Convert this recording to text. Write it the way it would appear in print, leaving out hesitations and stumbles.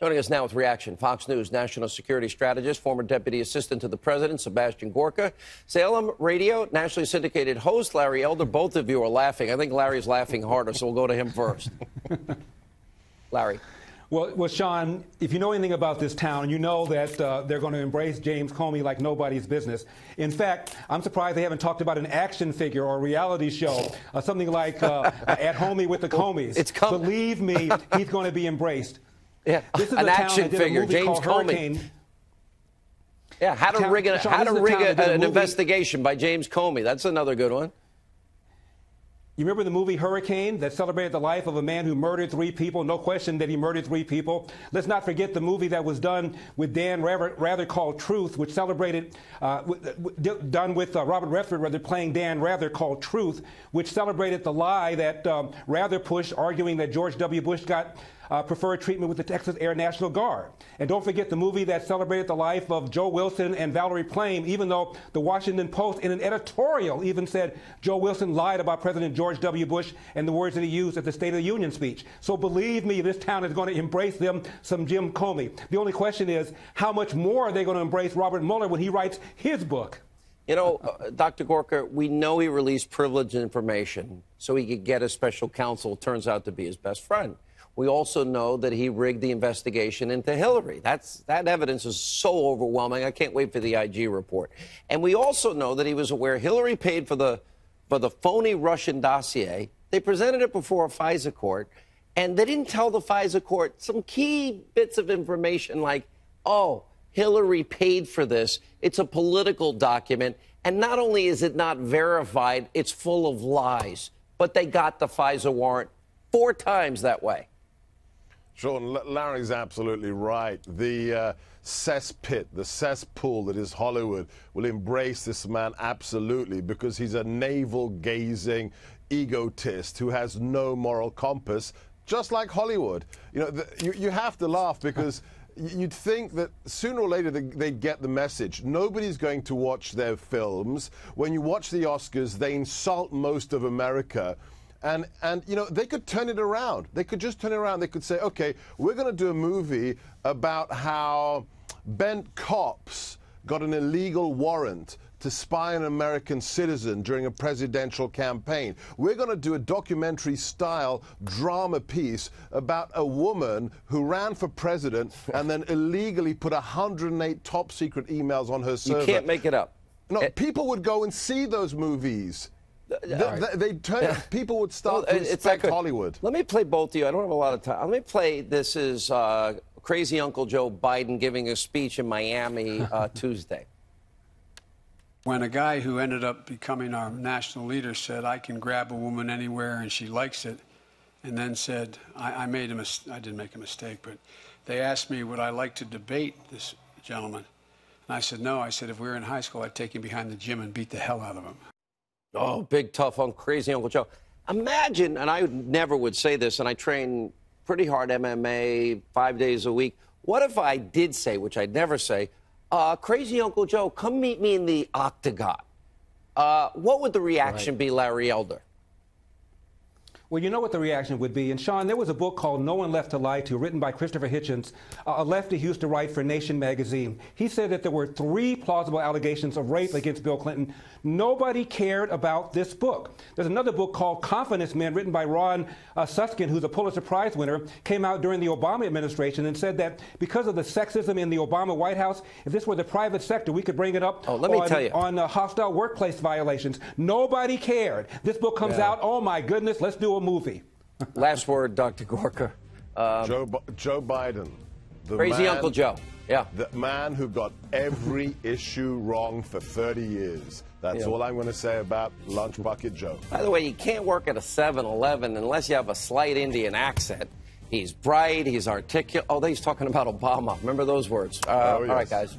Joining us now with reaction, Fox News national security strategist, former deputy assistant to the president, Sebastian Gorka. Salem radio, nationally syndicated host, Larry Elder. Both of you are laughing. I think Larry's laughing harder, so we'll go to him first. Larry. Well, Sean, if you know anything about this town, you know that they're going to embrace James Comey like nobody's business. In fact, I'm surprised they haven't talked about an action figure or a reality show, something like At Homey with the Comeys. It's coming. Believe me, he's going to be embraced. Yeah, this is an action figure, James Comey. Yeah, how to rig an investigation by James Comey. That's another good one. You remember the movie Hurricane that celebrated the life of a man who murdered 3 people? No question that he murdered 3 people. Let's not forget the movie that was done with Dan Rather called Truth, which celebrated, done with Robert Redford playing Dan Rather called Truth, which celebrated the lie that Rather pushed, arguing that George W. Bush got preferred treatment with the Texas Air National Guard. And don't forget the movie that celebrated the life of Joe Wilson and Valerie Plame, even though the Washington Post in an editorial even said Joe Wilson lied about President George W. Bush and the words that he used at the State of the Union speech. So believe me, this town is going to embrace them some Jim Comey. The only question is, how much more are they going to embrace Robert Mueller when he writes his book? You know, Dr. Gorka, we know he released privileged information so he could get a special counsel. Turns out to be his best friend. We also know that he rigged the investigation into Hillary. That evidence is so overwhelming. I can't wait for the IG report. And we also know that he was aware Hillary paid for the phony Russian dossier. They presented it before a FISA court, and they didn't tell the FISA court some key bits of information like, oh, Hillary paid for this. It's a political document. And not only is it not verified, it's full of lies. But they got the FISA warrant 4 times that way. Sean, Larry's absolutely right. The cesspit, the cesspool that is Hollywood will embrace this man absolutely because he's a navel-gazing egotist who has no moral compass, just like Hollywood. You know, you have to laugh because you'd think that sooner or later they'd get the message. Nobody's going to watch their films. When you watch the Oscars, they insult most of America. And you know, they could turn it around. They could just turn it around. They could say, okay, we're going to do a movie about how bent cops got an illegal warrant to spy on an American citizen during a presidential campaign. We're going to do a documentary-style drama piece about a woman who ran for president and then illegally put 108 top-secret emails on her server. You can't make it up. No, people would go and see those movies. People would start to respect Hollywood. Let me play both of you. I don't have a lot of time. Let me play. This is crazy Uncle Joe Biden giving a speech in Miami Tuesday. When a guy who ended up becoming our national leader said, I can grab a woman anywhere and she likes it, and then said, I didn't make a mistake, but they asked me, would I like to debate this gentleman? And I said, no. I said, if we were in high school, I'd take him behind the gym and beat the hell out of him. Oh, big, tough, crazy Uncle Joe. Imagine, and I never would say this, and I train pretty hard MMA 5 days a week. What if I did say, which I'd never say, crazy Uncle Joe, come meet me in the octagon? What would the reaction be, Larry Elder? Well, you know what the reaction would be. And, Sean, there was a book called No One Left to Lie To, written by Christopher Hitchens, a lefty who used to write for Nation magazine. He said that there were 3 plausible allegations of rape against Bill Clinton. Nobody cared about this book. There's another book called Confidence Men, written by Ron Susskind, who's a Pulitzer Prize winner, came out during the Obama administration and said that because of the sexism in the Obama White House, if this were the private sector, we could bring it up on hostile workplace violations. Nobody cared. This book comes out, oh, my goodness, let's do a movie. Last word, Dr. Gorka. Joe Biden. Crazy Uncle Joe. Yeah. The man who got every issue wrong for 30 years. That's all I'm going to say about Lunch Bucket Joe. By the way, you can't work at a 7-Eleven unless you have a slight Indian accent. He's bright. He's articulate. Oh, he's talking about Obama. Remember those words. Yes. All right, guys.